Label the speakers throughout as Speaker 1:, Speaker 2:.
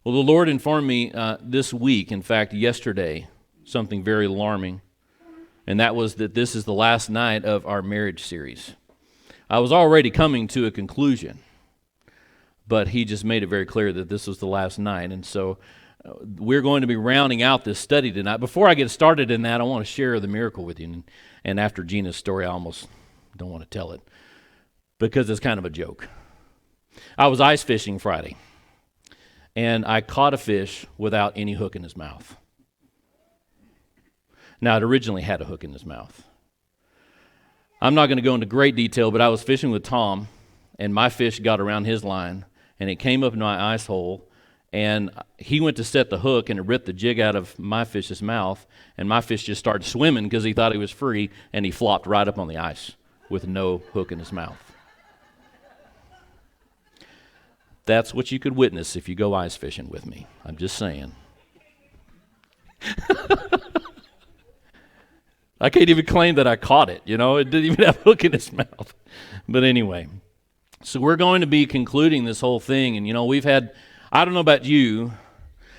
Speaker 1: Well, the Lord informed me this week, in fact, yesterday, something very alarming, and that was that this is the last night of our marriage series. I was already coming to a conclusion, but He just made it very clear that this was the last night, and so we're going to be rounding out this study tonight. Before I get started in that, I want to share the miracle with you, and after Gina's story, I almost don't want to tell it, because it's kind of a joke. I was ice fishing Friday, and I caught a fish without any hook in his mouth. Now, it originally had a hook in his mouth. I'm not going to go into great detail, but I was fishing with Tom, and my fish got around his line, and it came up in my ice hole, and he went to set the hook, and it ripped the jig out of my fish's mouth, and my fish just started swimming because he thought he was free, and he flopped right up on the ice with no hook in his mouth. That's what you could witness if you go ice fishing with me. I'm just saying. I can't even claim that I caught it, It didn't even have a hook in its mouth. But anyway, so we're going to be concluding this whole thing. And, we've had, I don't know about you,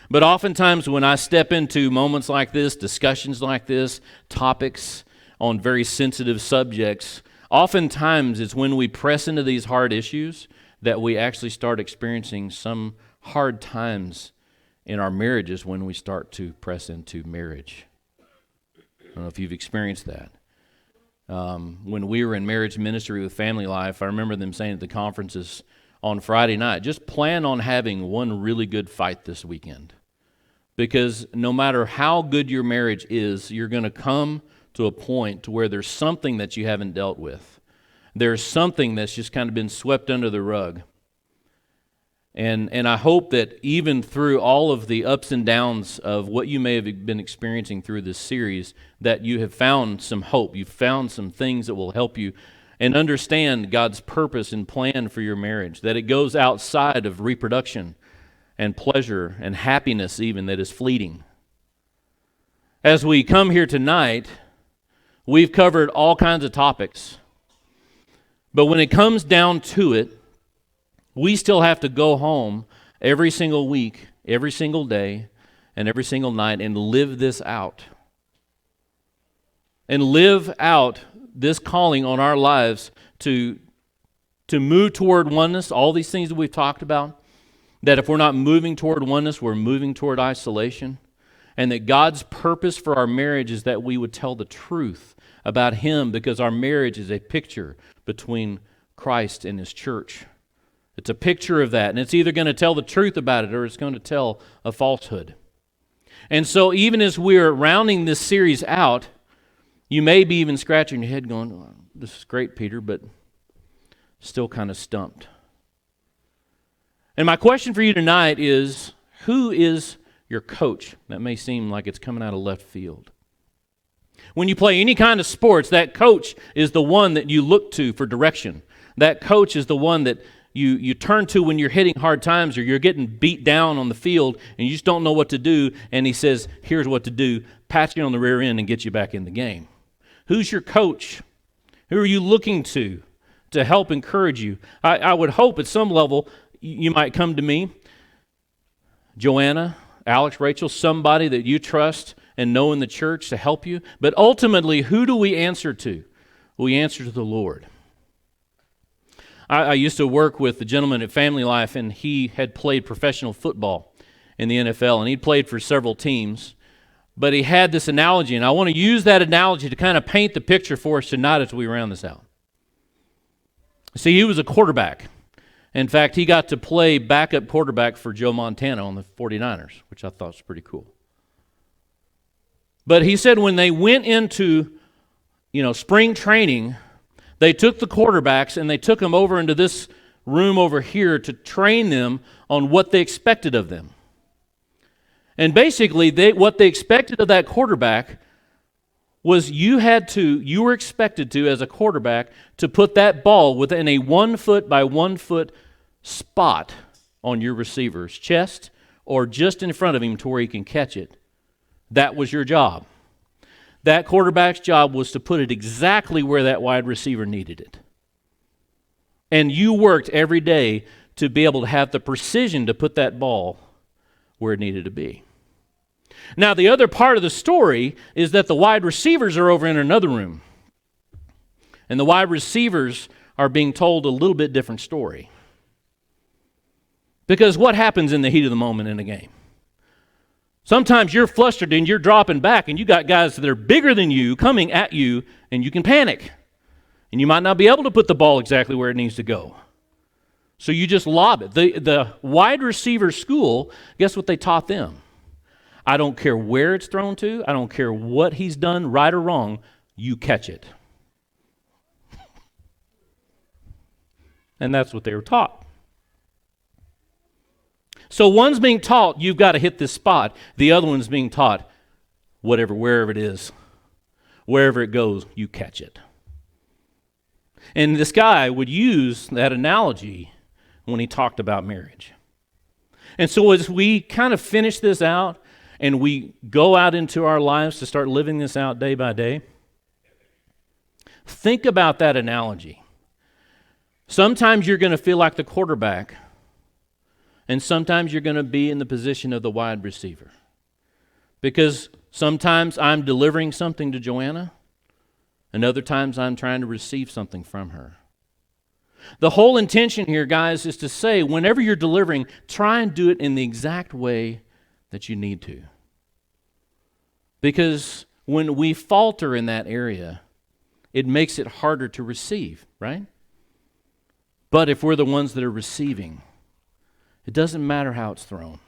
Speaker 1: but oftentimes when I step into moments like this, discussions like this, topics on very sensitive subjects, oftentimes it's when we press into these hard issues that we actually start experiencing some hard times in our marriages when we start to press into marriage. I don't know if you've experienced that. When we were in marriage ministry with Family Life, I remember them saying at the conferences on Friday night, just plan on having one really good fight this weekend. Because no matter how good your marriage is, you're going to come to a point to where there's something that you haven't dealt with. There's something that's just kind of been swept under the rug. And I hope that even through all of the ups and downs of what you may have been experiencing through this series, that you have found some hope. You've found some things that will help you and understand God's purpose and plan for your marriage, that it goes outside of reproduction and pleasure and happiness even that is fleeting. As we come here tonight, we've covered all kinds of topics. But when it comes down to it, we still have to go home every single week, every single day, and every single night and live this out. And live out this calling on our lives to move toward oneness, all these things that we've talked about, that if we're not moving toward oneness, we're moving toward isolation, and that God's purpose for our marriage is that we would tell the truth about Him, because our marriage is a picture between Christ and His church. It's a picture of that, and it's either going to tell the truth about it or it's going to tell a falsehood. And so even as we're rounding this series out, you may be even scratching your head going, oh, this is great, Peter, but still kind of stumped. And my question for you tonight is, who is your coach? That may seem like it's coming out of left field. When you play any kind of sports, that coach is the one that you look to for direction. That coach is the one that you turn to when you're hitting hard times or you're getting beat down on the field and you just don't know what to do, and he says, here's what to do, pat you on the rear end and get you back in the game. Who's your coach? Who are you looking to help encourage you? I would hope at some level you might come to me, Joanna, Alex, Rachel, somebody that you trust and know in the church to help you. But ultimately, who do we answer to? We answer to the Lord. I used to work with a gentleman at Family Life, and he had played professional football in the NFL, and he'd played for several teams. But he had this analogy, and I want to use that analogy to kind of paint the picture for us tonight as we round this out. See, he was a quarterback. In fact, he got to play backup quarterback for Joe Montana on the 49ers, which I thought was pretty cool. But he said when they went into, spring training, they took the quarterbacks and they took them over into this room over here to train them on what they expected of them. And basically, what they expected of that quarterback was you were expected to, as a quarterback, to put that ball within a 1 foot by 1 foot spot on your receiver's chest or just in front of him to where he can catch it. That was your job. That quarterback's job was to put it exactly where that wide receiver needed it. And you worked every day to be able to have the precision to put that ball where it needed to be. Now, the other part of the story is that the wide receivers are over in another room. And the wide receivers are being told a little bit different story. Because what happens in the heat of the moment in a game? Sometimes you're flustered and you're dropping back and you got guys that are bigger than you coming at you and you can panic. And you might not be able to put the ball exactly where it needs to go. So you just lob it. The wide receiver school, guess what they taught them? I don't care where it's thrown to. I don't care what he's done, right or wrong. You catch it. And that's what they were taught. So one's being taught, you've got to hit this spot. The other one's being taught, wherever it is, wherever it goes, you catch it. And this guy would use that analogy when he talked about marriage. And so as we kind of finish this out and we go out into our lives to start living this out day by day, think about that analogy. Sometimes you're going to feel like the quarterback, and sometimes you're going to be in the position of the wide receiver. Because sometimes I'm delivering something to Joanna, and other times I'm trying to receive something from her. The whole intention here, guys, is to say whenever you're delivering, try and do it in the exact way that you need to. Because when we falter in that area, it makes it harder to receive, right? But if we're the ones that are receiving, it doesn't matter how it's thrown.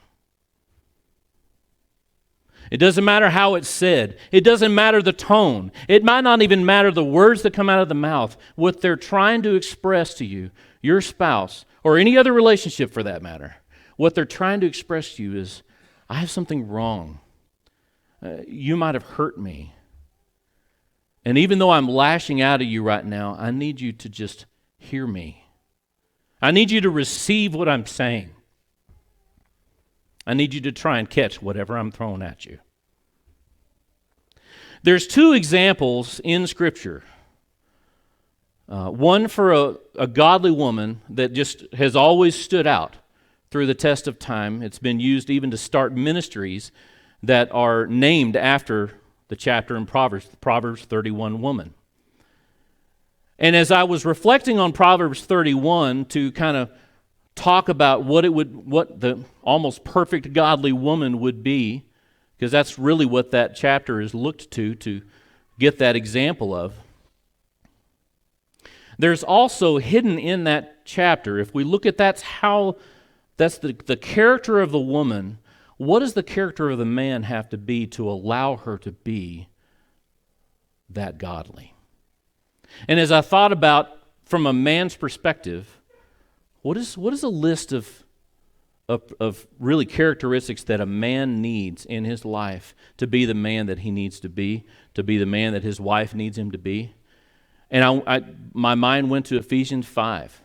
Speaker 1: It doesn't matter how it's said. It doesn't matter the tone. It might not even matter the words that come out of the mouth. What they're trying to express to you, your spouse, or any other relationship for that matter, what they're trying to express to you is, I have something wrong. You might have hurt me. And even though I'm lashing out at you right now, I need you to just hear me. I need you to receive what I'm saying. I need you to try and catch whatever I'm throwing at you. There's two examples in Scripture. One for a godly woman that just has always stood out through the test of time. It's been used even to start ministries that are named after the chapter in Proverbs, the Proverbs 31 woman. And as I was reflecting on Proverbs 31 to kind of talk about what the almost perfect godly woman would be, because that's really what that chapter is looked to get that example of. There's also hidden in that chapter, if we look at that's the character of the woman, what does the character of the man have to be to allow her to be that godly? And as I thought about from a man's perspective, what is a list of really characteristics that a man needs in his life to be the man that he needs to be the man that his wife needs him to be? And my mind went to Ephesians 5.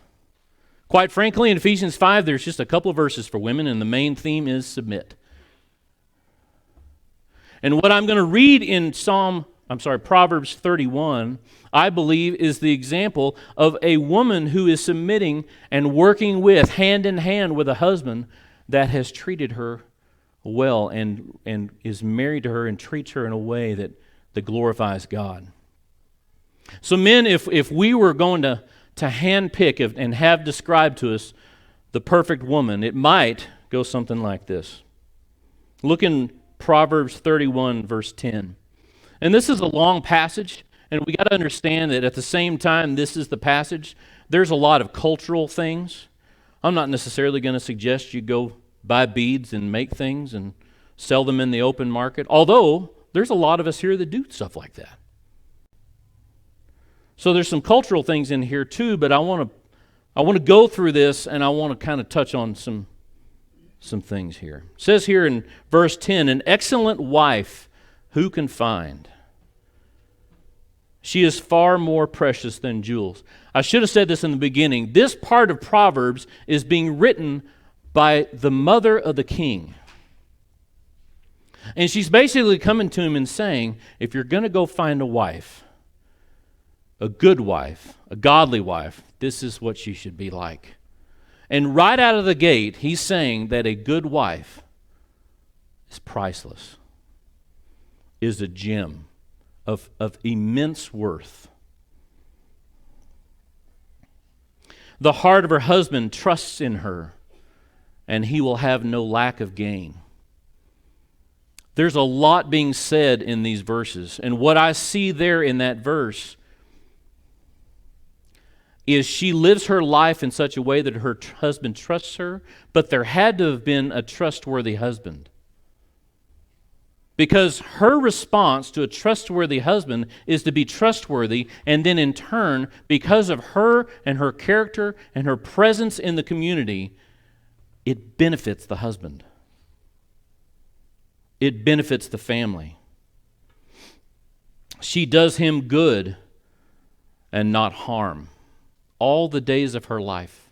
Speaker 1: Quite frankly, in Ephesians 5, there's just a couple of verses for women, and the main theme is submit. And what I'm going to read in Proverbs 31, I believe, is the example of a woman who is submitting and working with, hand in hand with a husband that has treated her well and is married to her and treats her in a way that glorifies God. So men, if we were going to handpick and have described to us the perfect woman, it might go something like this. Look in Proverbs 31, verse 10. And this is a long passage, and we got to understand that at the same time this is the passage, there's a lot of cultural things. I'm not necessarily going to suggest you go buy beads and make things and sell them in the open market, although there's a lot of us here that do stuff like that. So there's some cultural things in here too, but I want to go through this, and I want to kind of touch on some things here. It says here in verse 10, an excellent wife who can find? She is far more precious than jewels. I should have said this in the beginning. This part of Proverbs is being written by the mother of the king. And she's basically coming to him and saying, if you're going to go find a wife, a good wife, a godly wife, this is what she should be like. And right out of the gate, he's saying that a good wife is priceless, is a gem of immense worth. The heart of her husband trusts in her, and he will have no lack of gain. There's a lot being said in these verses, and what I see there in that verse is she lives her life in such a way that her husband trusts her, but there had to have been a trustworthy husband. Because her response to a trustworthy husband is to be trustworthy, and then in turn, because of her and her character and her presence in the community, it benefits the husband. It benefits the family. She does him good and not harm all the days of her life.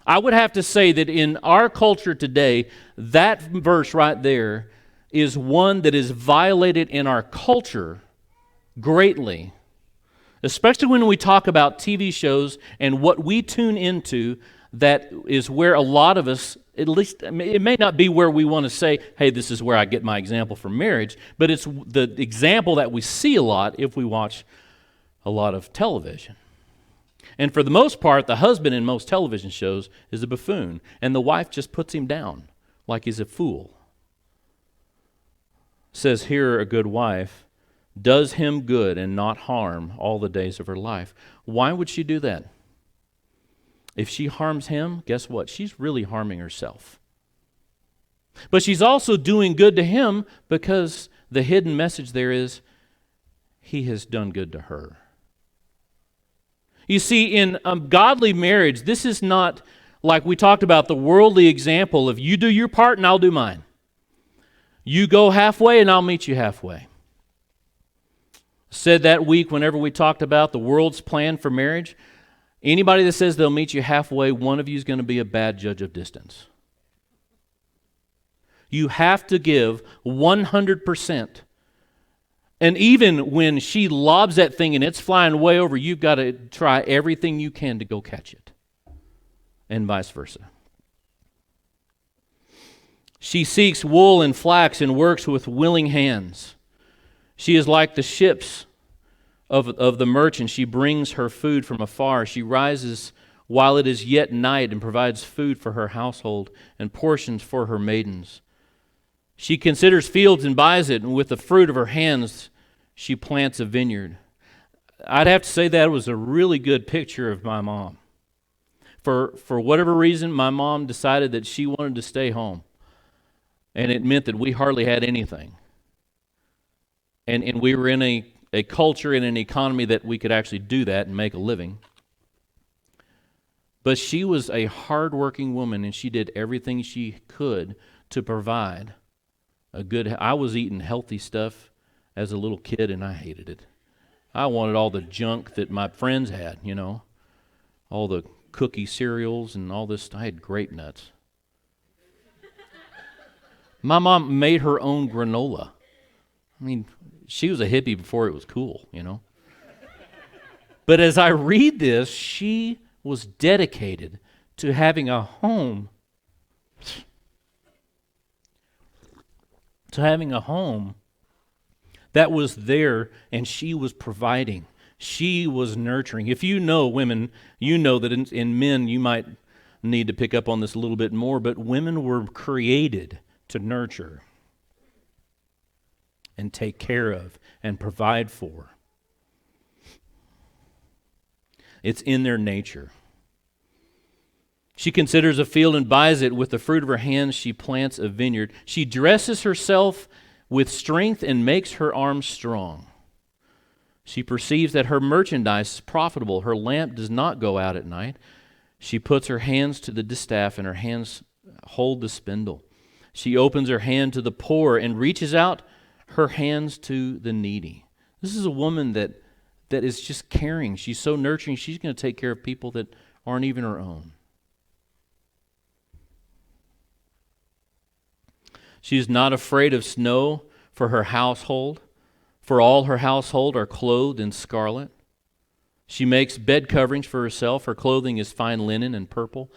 Speaker 1: I would have to say that in our culture today, that verse right there is one that is violated in our culture greatly, especially when we talk about TV shows and what we tune into. That is where a lot of us, at least it may not be where we want to say, hey, this is where I get my example for marriage, but it's the example that we see a lot if we watch a lot of television. And for the most part, the husband in most television shows is a buffoon, and the wife just puts him down like he's a fool. Says here, a good wife does him good and not harm all the days of her life. Why would she do that? If she harms him, guess what? She's really harming herself. But she's also doing good to him because the hidden message there is he has done good to her. You see, in a godly marriage, this is not like we talked about the worldly example of you do your part and I'll do mine. You go halfway and I'll meet you halfway. Said that week whenever we talked about the world's plan for marriage, anybody that says they'll meet you halfway, one of you is going to be a bad judge of distance. You have to give 100%. And even when she lobs that thing and it's flying way over, you've got to try everything you can to go catch it. And vice versa. She seeks wool and flax and works with willing hands. She is like the ships of the merchant. She brings her food from afar. She rises while it is yet night and provides food for her household and portions for her maidens. She considers fields and buys it, and with the fruit of her hands she plants a vineyard. I'd have to say that was a really good picture of my mom. For whatever reason, my mom decided that she wanted to stay home. And it meant that we hardly had anything. And we were in a culture and an economy that we could actually do that and make a living. But she was a hardworking woman, and she did everything she could to provide a good... I was eating healthy stuff as a little kid, and I hated it. I wanted all the junk that my friends had, you know, all the cookie cereals and all this. I had grape nuts. My mom made her own granola. I mean, she was a hippie before it was cool, you know. But as I read this, she was dedicated to having a home. To having a home that was there, and she was providing. She was nurturing. If you know women, you know that in men you might need to pick up on this a little bit more, but women were created to nurture and take care of and provide for. It's in their nature. She considers a field and buys it. With the fruit of her hands she plants a vineyard. She dresses herself with strength and makes her arms strong. She perceives that her merchandise is profitable. Her lamp does not go out at night. She puts her hands to the distaff, and her hands hold the spindle. She opens her hand to the poor and reaches out her hands to the needy. This is a woman that is just caring. She's so nurturing. She's going to take care of people that aren't even her own. She is not afraid of snow for her household, for all her household are clothed in scarlet. She makes bed coverings for herself. Her clothing is fine linen and purple.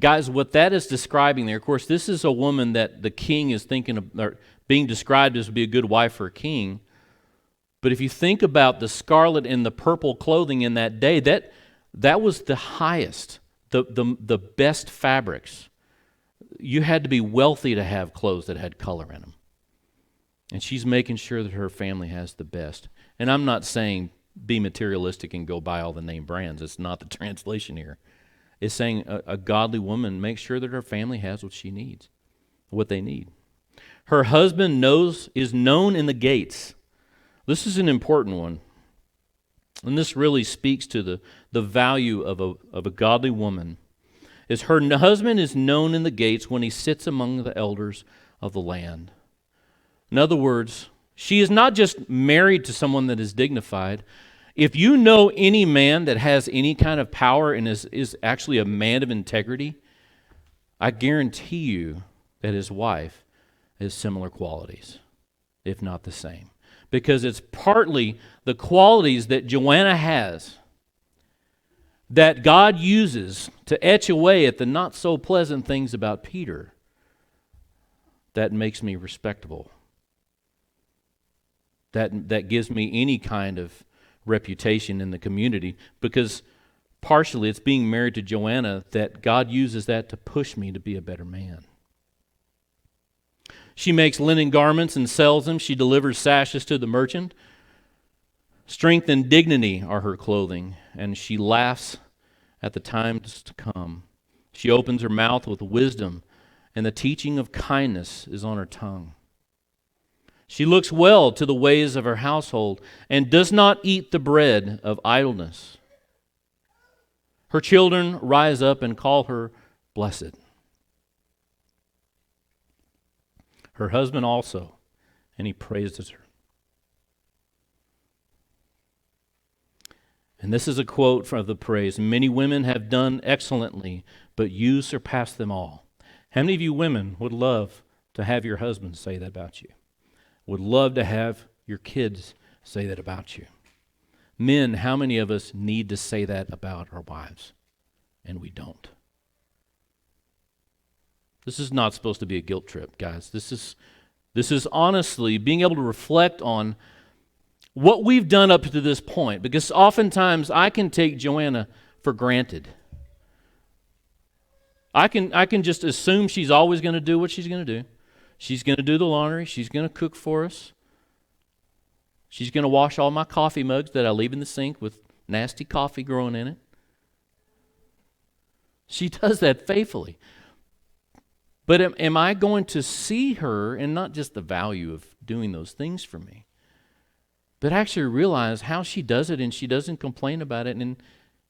Speaker 1: Guys, what that is describing there, of course, this is a woman that the king is thinking of, or being described as would be a good wife for a king. But if you think about the scarlet and the purple clothing in that day, that was the highest, the best fabrics. You had to be wealthy to have clothes that had color in them. And she's making sure that her family has the best. And I'm not saying be materialistic and go buy all the name brands. It's not the translation here. It's saying a godly woman makes sure that her family has what she needs, what they need. Her husband is known in the gates. This is an important one. And this really speaks to the value of a godly woman. Is her husband is known in the gates when he sits among the elders of the land. In other words, she is not just married to someone that is dignified. If you know any man that has any kind of power and is actually a man of integrity, I guarantee you that his wife has similar qualities, if not the same. Because it's partly the qualities that Joanna has that God uses to etch away at the not so pleasant things about Peter that makes me respectable. That gives me any kind of reputation in the community, because partially it's being married to Joanna that God uses that to push me to be a better man. She makes linen garments and sells them. She delivers sashes to the merchant. Strength and dignity are her clothing, and she laughs at the times to come. She opens her mouth with wisdom, and the teaching of kindness is on her tongue. She looks well to the ways of her household and does not eat the bread of idleness. Her children rise up and call her blessed. Her husband also, and he praises her. And this is a quote from the praise. Many women have done excellently, but you surpass them all. How many of you women would love to have your husband say that about you? Would love to have your kids say that about you? Men, how many of us need to say that about our wives? And we don't. This is not supposed to be a guilt trip, guys. This is honestly being able to reflect on what we've done up to this point, because oftentimes I can take Joanna for granted. I can just assume she's always going to do what she's going to do. She's going to do the laundry. She's going to cook for us. She's going to wash all my coffee mugs that I leave in the sink with nasty coffee growing in it. She does that faithfully. But am I going to see her, and not just the value of doing those things for me, but actually realize how she does it, and she doesn't complain about it, and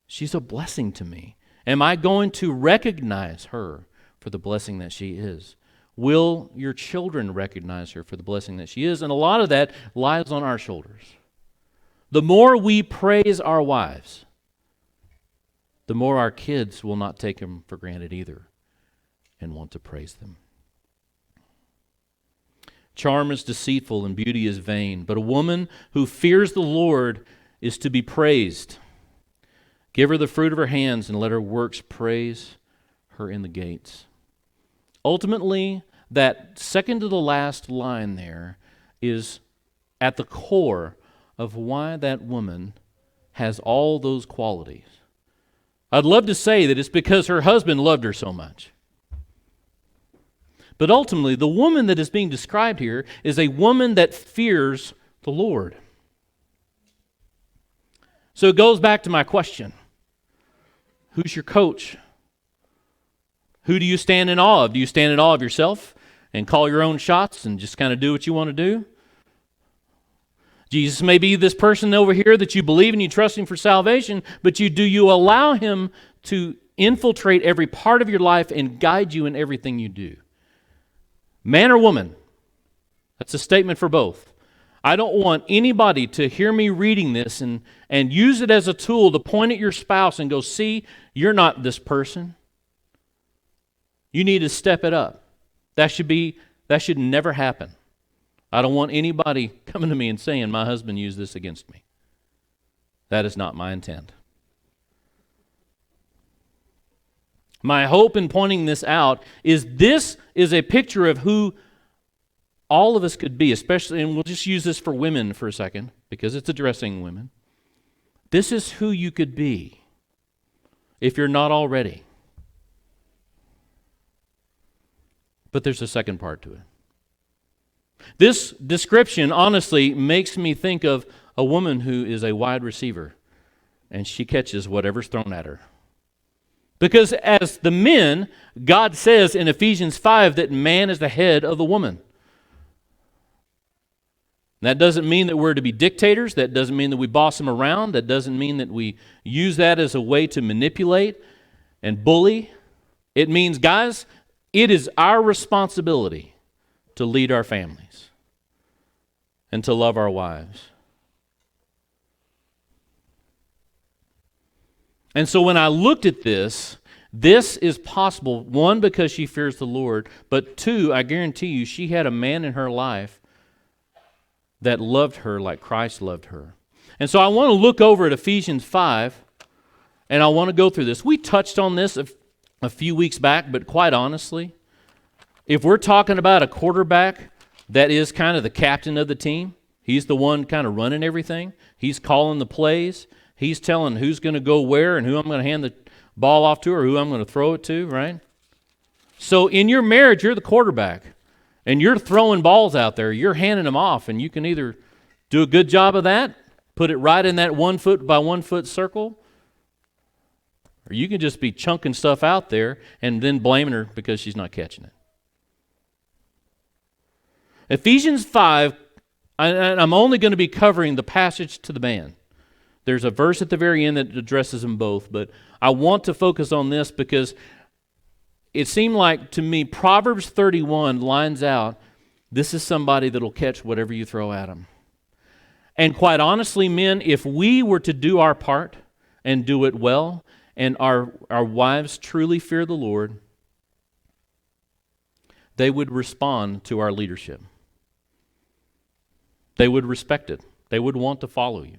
Speaker 1: she's a blessing to me? Am I going to recognize her for the blessing that she is? Will your children recognize her for the blessing that she is? And a lot of that lies on our shoulders. The more we praise our wives, the more our kids will not take them for granted either and want to praise them. Charm is deceitful and beauty is vain, but a woman who fears the Lord is to be praised. Give her the fruit of her hands and let her works praise her in the gates. Ultimately, that second to the last line there is at the core of why that woman has all those qualities. I'd love to say that it's because her husband loved her so much. But ultimately, the woman that is being described here is a woman that fears the Lord. So it goes back to my question. Who's your coach? Who do you stand in awe of? Do you stand in awe of yourself and call your own shots and just kind of do what you want to do? Jesus may be this person over here that you believe and you trust him for salvation, but do you allow him to infiltrate every part of your life and guide you in everything you do? Man or woman? That's a statement for both. I don't want anybody to hear me reading this and use it as a tool to point at your spouse and go, see, you're not this person. You need to step it up. That should never happen. I don't want anybody coming to me and saying, my husband used this against me. That is not my intent. My hope in pointing this out is this is a picture of who all of us could be, especially, and we'll just use this for women for a second, because it's addressing women. This is who you could be if you're not already. But there's a second part to it. This description, honestly, makes me think of a woman who is a wide receiver, and she catches whatever's thrown at her. Because as the men, God says in Ephesians 5 that man is the head of the woman. That doesn't mean that we're to be dictators. That doesn't mean that we boss them around. That doesn't mean that we use that as a way to manipulate and bully. It means, guys, it is our responsibility to lead our families and to love our wives. And so when I looked at this is possible, one, because she fears the Lord, but two, I guarantee you, she had a man in her life that loved her like Christ loved her. And so I want to look over at Ephesians 5, and I want to go through this. We touched on this a few weeks back, but quite honestly, if we're talking about a quarterback that is kind of the captain of the team, he's the one kind of running everything, he's calling the plays, he's telling who's going to go where and who I'm going to hand the ball off to or who I'm going to throw it to, right? So in your marriage, you're the quarterback. And you're throwing balls out there. You're handing them off. And you can either do a good job of that, put it right in that 1 foot by 1 foot circle, or you can just be chunking stuff out there and then blaming her because she's not catching it. Ephesians 5, I'm only going to be covering the passage to the man. There's a verse at the very end that addresses them both, but I want to focus on this because it seemed like to me Proverbs 31 lines out, this is somebody that'll catch whatever you throw at them. And quite honestly, men, if we were to do our part and do it well, and our wives truly fear the Lord, they would respond to our leadership. They would respect it. They would want to follow you.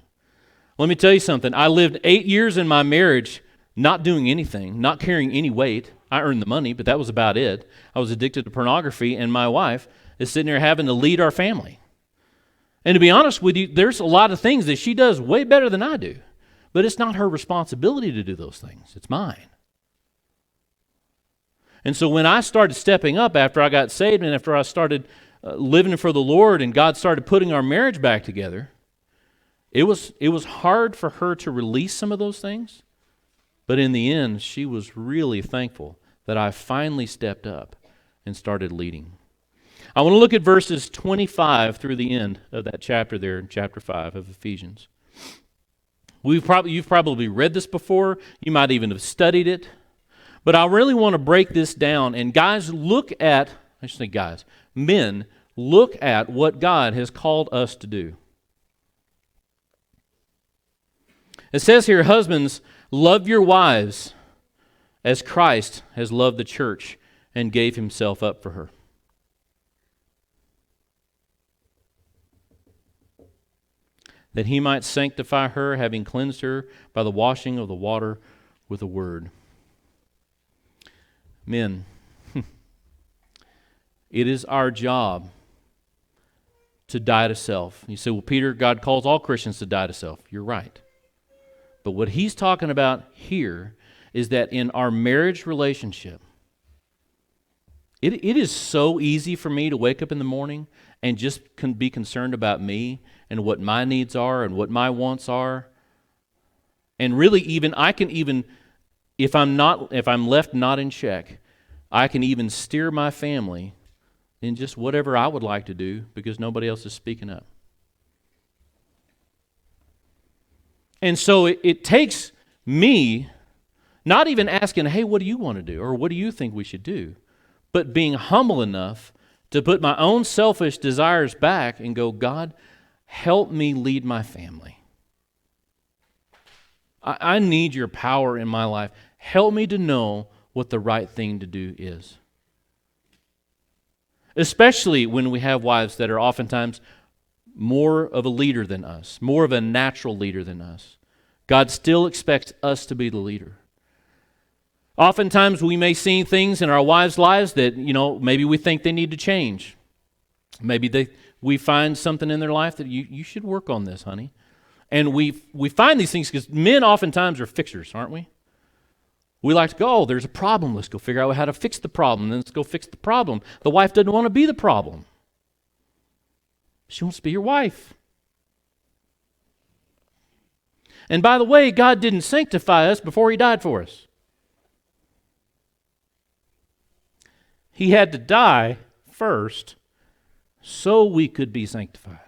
Speaker 1: Let me tell you something. I lived 8 years in my marriage not doing anything, not carrying any weight. I earned the money, but that was about it. I was addicted to pornography, and my wife is sitting there having to lead our family. And to be honest with you, there's a lot of things that she does way better than I do. But it's not her responsibility to do those things. It's mine. And so when I started stepping up after I got saved and after I started living for the Lord and God started putting our marriage back together, it was hard for her to release some of those things. But in the end, she was really thankful that I finally stepped up and started leading. I want to look at verses 25 through the end of that chapter there in chapter 5 of Ephesians. You've probably read this before. You might even have studied it. But I really want to break this down. And guys, men, look at what God has called us to do. It says here, husbands, love your wives as Christ has loved the church and gave himself up for her. That he might sanctify her, having cleansed her by the washing of the water with the word. Men, it is our job to die to self. You say, well, Peter, God calls all Christians to die to self. You're right. But what he's talking about here is that in our marriage relationship, it is so easy for me to wake up in the morning and just be concerned about me and what my needs are and what my wants are. And really if I'm left not in check, I can even steer my family in just whatever I would like to do because nobody else is speaking up. And so it takes me not even asking, hey, what do you want to do? Or what do you think we should do? But being humble enough to put my own selfish desires back and go, God, help me lead my family. I need your power in my life. Help me to know what the right thing to do is. Especially when we have wives that are oftentimes more of a leader than us, more of a natural leader than us. God still expects us to be the leader. Oftentimes we may see things in our wives' lives that, maybe we think they need to change. Maybe we find something in their life that you should work on this, honey. And we find these things because men oftentimes are fixers, aren't we? We like to go, there's a problem. Let's go figure out how to fix the problem. Then let's go fix the problem. The wife doesn't want to be the problem. She wants to be your wife. And by the way, God didn't sanctify us before He died for us. He had to die first so we could be sanctified.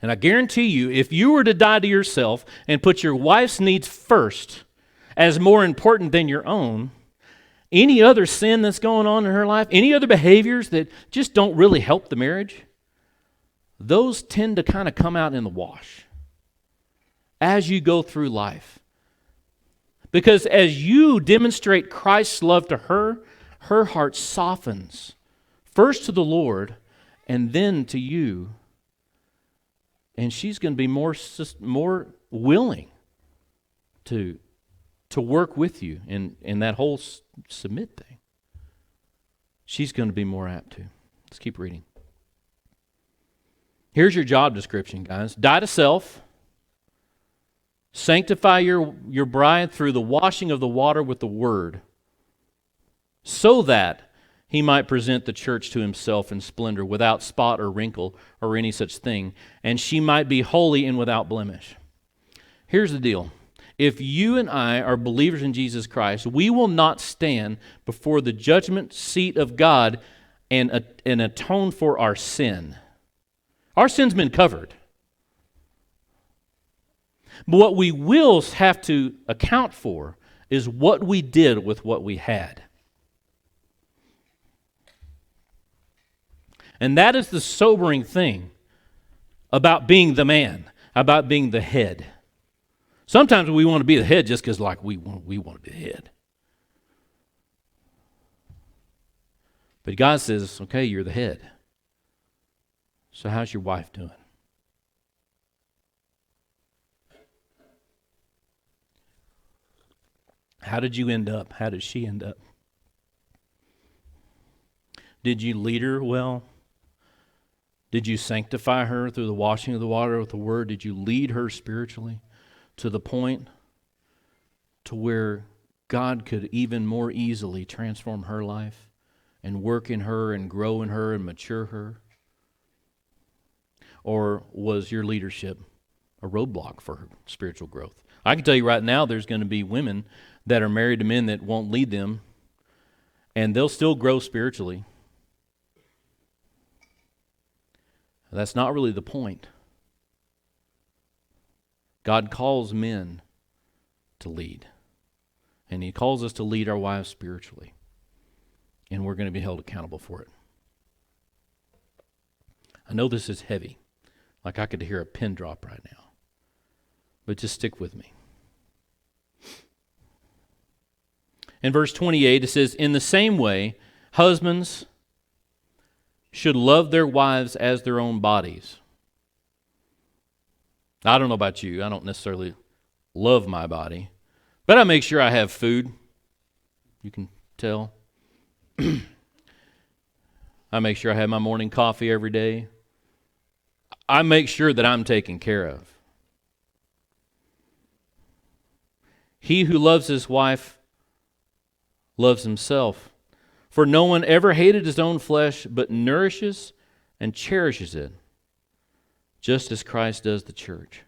Speaker 1: And I guarantee you, if you were to die to yourself and put your wife's needs first as more important than your own, any other sin that's going on in her life, any other behaviors that just don't really help the marriage, those tend to kind of come out in the wash as you go through life. Because as you demonstrate Christ's love to her, her heart softens, first to the Lord and then to you. And she's going to be more willing to work with you in that whole submit thing. She's going to be more apt to. Let's keep reading. Here's your job description, guys. Die to self. Sanctify your bride through the washing of the water with the word, so that He might present the church to Himself in splendor, without spot or wrinkle or any such thing, and she might be holy and without blemish. Here's the deal. If you and I are believers in Jesus Christ, we will not stand before the judgment seat of God and atone for our sin. Our sin's been covered. But what we will have to account for is what we did with what we had. And that is the sobering thing about being the man, about being the head. Sometimes we want to be the head just because we want to be the head. But God says, okay, you're the head. So how's your wife doing? How did you end up? How did she end up? Did you lead her well? Did you sanctify her through the washing of the water with the word? Did you lead her spiritually to the point to where God could even more easily transform her life and work in her and grow in her and mature her? Or was your leadership a roadblock for her spiritual growth? I can tell you right now, there's going to be women that are married to men that won't lead them, and they'll still grow spiritually. That's not really the point. God calls men to lead, and He calls us to lead our wives spiritually, and we're going to be held accountable for it. I know this is heavy, like I could hear a pin drop right now, but just stick with me. In verse 28, it says, in the same way, husbands should love their wives as their own bodies. I don't know about you. I don't necessarily love my body, but I make sure I have food. You can tell. I make sure I have my morning coffee every day. I make sure that I'm taken care of. He who loves his wife loves himself. For no one ever hated his own flesh, but nourishes and cherishes it, just as Christ does the church.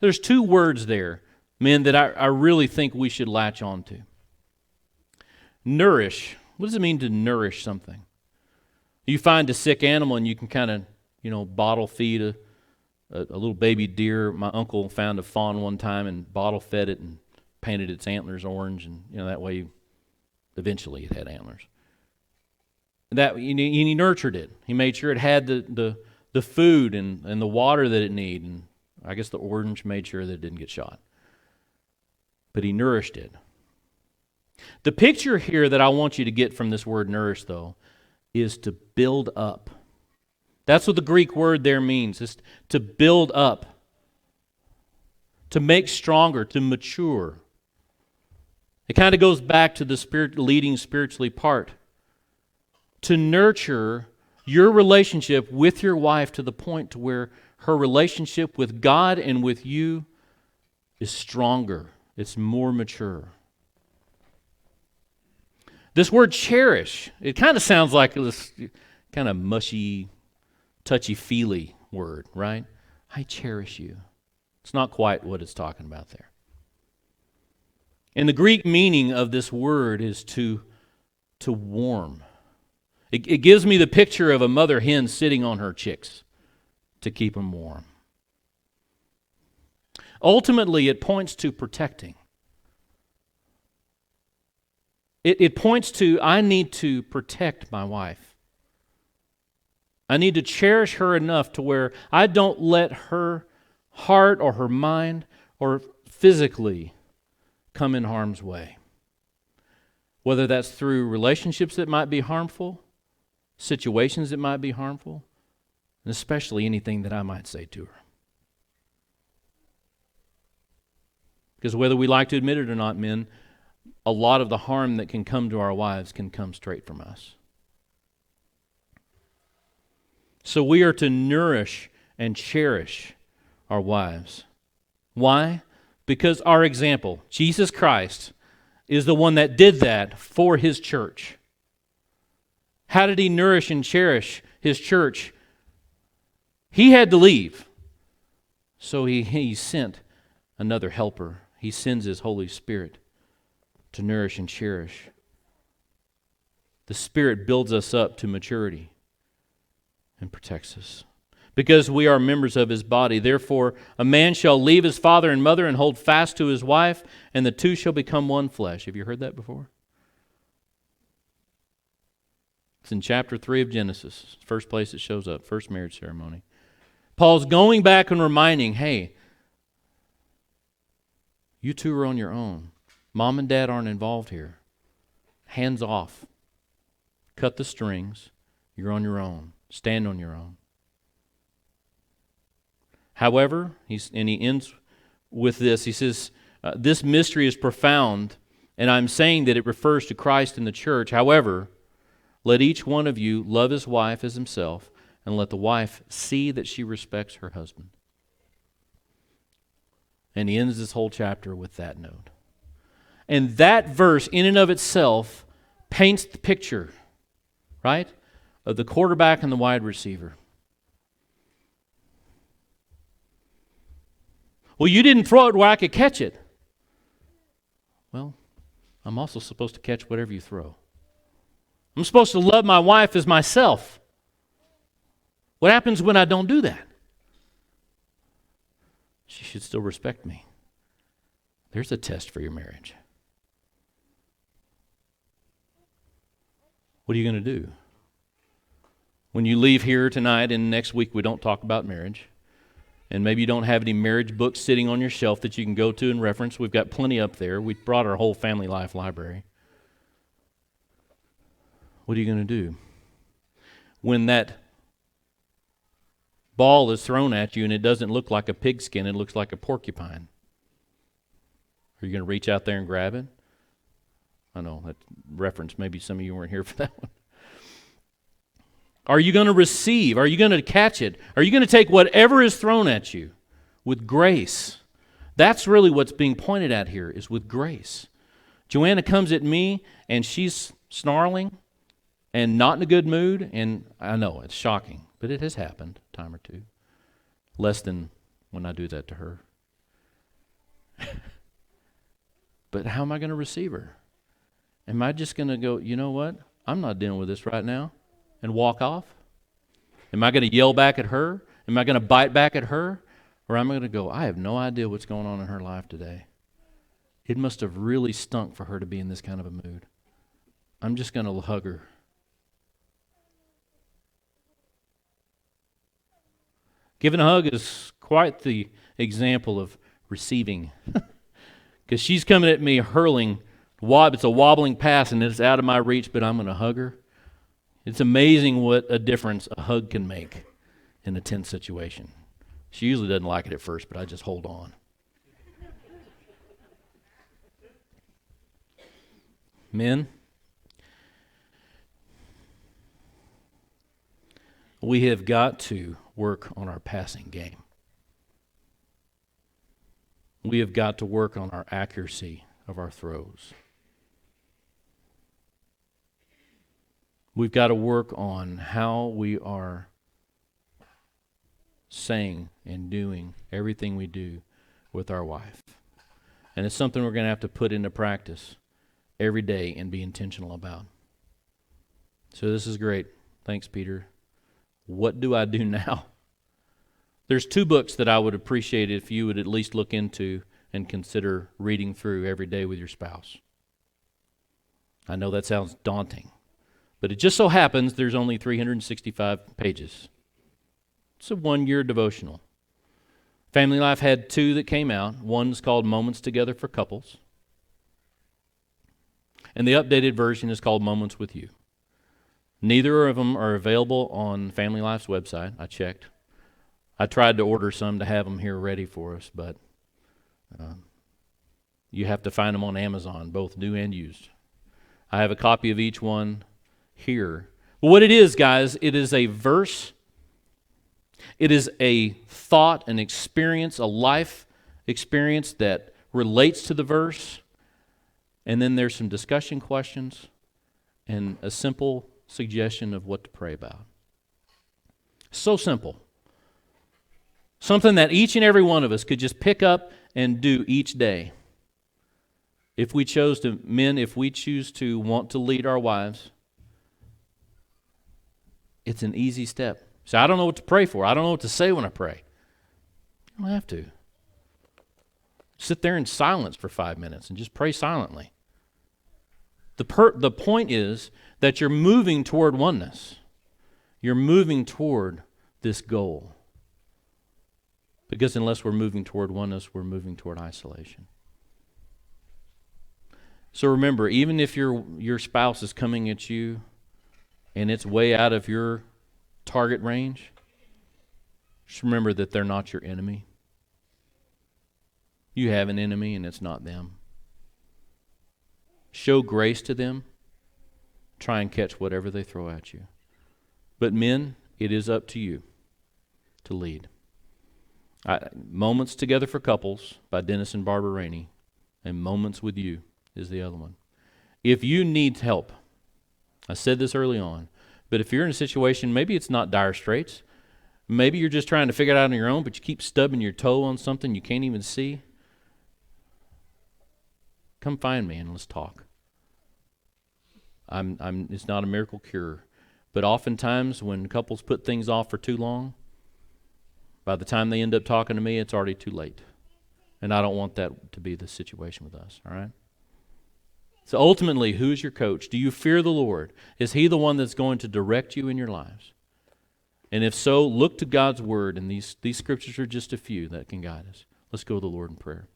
Speaker 1: There's two words there, men, that I really think we should latch on to. Nourish. What does it mean to nourish something? You find a sick animal and you can kind of, bottle feed a little baby deer. My uncle found a fawn one time and bottle fed it and painted its antlers orange, and that way eventually it had antlers. That he nurtured it. He made sure it had the food and the water that it needed. And I guess the orange made sure that it didn't get shot. But he nourished it. The picture here that I want you to get from this word nourish, though, is to build up. That's what the Greek word there means, is to build up, to make stronger, to mature. It kind of goes back to the leading spiritually part. To nurture your relationship with your wife to the point to where her relationship with God and with you is stronger. It's more mature. This word cherish, it kind of sounds like this kind of mushy, touchy-feely word, right? I cherish you. It's not quite what it's talking about there. And the Greek meaning of this word is to warm. It gives me the picture of a mother hen sitting on her chicks to keep them warm. Ultimately, it points to protecting. It points to, I need to protect my wife. I need to cherish her enough to where I don't let her heart or her mind or physically come in harm's way. Whether that's through relationships that might be harmful, situations that might be harmful, and especially anything that I might say to her. Because whether we like to admit it or not, men, a lot of the harm that can come to our wives can come straight from us. So we are to nourish and cherish our wives. Why? Because our example, Jesus Christ, is the one that did that for His church. How did He nourish and cherish His church? He had to leave. So He sent another helper. He sends His Holy Spirit to nourish and cherish. The Spirit builds us up to maturity and protects us. Because we are members of His body. Therefore, a man shall leave his father and mother and hold fast to his wife, and the two shall become one flesh. Have you heard that before? It's in chapter 3 of Genesis. First place it shows up, first marriage ceremony. Paul's going back and reminding, hey, you two are on your own. Mom and Dad aren't involved here. Hands off. Cut the strings. You're on your own. Stand on your own. However, he ends with this. He says, this mystery is profound, and I'm saying that it refers to Christ and the church. However, let each one of you love his wife as himself, and let the wife see that she respects her husband. And he ends this whole chapter with that note. And that verse, in and of itself, paints the picture, right, of the quarterback and the wide receiver. Well, you didn't throw it where I could catch it. Well, I'm also supposed to catch whatever you throw. I'm supposed to love my wife as myself. What happens when I don't do that? She should still respect me. There's a test for your marriage. What are you going to do? When you leave here tonight and next week we don't talk about marriage, and maybe you don't have any marriage books sitting on your shelf that you can go to and reference. We've got plenty up there. We brought our whole family life library. What are you going to do? When that ball is thrown at you and it doesn't look like a pigskin, it looks like a porcupine. Are you going to reach out there and grab it? I know that reference, maybe some of you weren't here for that one. Are you going to receive? Are you going to catch it? Are you going to take whatever is thrown at you with grace? That's really what's being pointed at here, is with grace. Joanna comes at me and she's snarling and not in a good mood, and I know it's shocking, but it has happened a time or two. Less than when I do that to her. But how am I going to receive her? Am I just going to go, you know what? I'm not dealing with this right now, and walk off? Am I going to yell back at her? Am I going to bite back at her? Or am I going to go, I have no idea what's going on in her life today. It must have really stunk for her to be in this kind of a mood. I'm just going to hug her. Giving a hug is quite the example of receiving. Because she's coming at me hurling. It's a wobbling pass and it's out of my reach, but I'm going to hug her. It's amazing what a difference a hug can make in a tense situation. She usually doesn't like it at first, but I just hold on. Men, we have got to work on our passing game. We have got to work on our accuracy of our throws. We've got to work on how we are saying and doing everything we do with our wife. And it's something we're going to have to put into practice every day and be intentional about. So this is great. Thanks, Peter. What do I do now? There's 2 books that I would appreciate if you would at least look into and consider reading through every day with your spouse. I know that sounds daunting, but it just so happens there's only 365 pages. It's a 1-year devotional. Family Life had 2 that came out. One's called Moments Together for Couples, and the updated version is called Moments with You. Neither of them are available on Family Life's website. I checked. I tried to order some to have them here ready for us, but you have to find them on Amazon, both new and used. I have a copy of each one here. But what it is, guys, it is a verse. It is a thought, an experience, a life experience that relates to the verse. And then there's some discussion questions and a simple suggestion of what to pray about. So simple. Something that each and every one of us could just pick up and do each day. If we chose to, men, if we choose to want to lead our wives, it's an easy step. So I don't know what to pray for. I don't know what to say when I pray. You don't have to. Sit there in silence for 5 minutes and just pray silently. The point is that you're moving toward oneness. You're moving toward this goal. Because unless we're moving toward oneness, we're moving toward isolation. So remember, even if your spouse is coming at you and it's way out of your target range, just remember that they're not your enemy. You have an enemy and it's not them. Show grace to them. Try and catch whatever they throw at you. But men, it is up to you to lead. Moments Together for Couples by Dennis and Barbara Rainey, and Moments with You is the other one. If you need help, I said this early on, but if you're in a situation, maybe it's not dire straits, maybe you're just trying to figure it out on your own, but you keep stubbing your toe on something you can't even see, come find me and let's talk. It's not a miracle cure, but oftentimes when couples put things off for too long, by the time they end up talking to me, it's already too late. And I don't want that to be the situation with us, all right? So ultimately, who's your coach? Do you fear the Lord? Is He the one that's going to direct you in your lives? And if so, look to God's Word, and these scriptures are just a few that can guide us. Let's go to the Lord in prayer.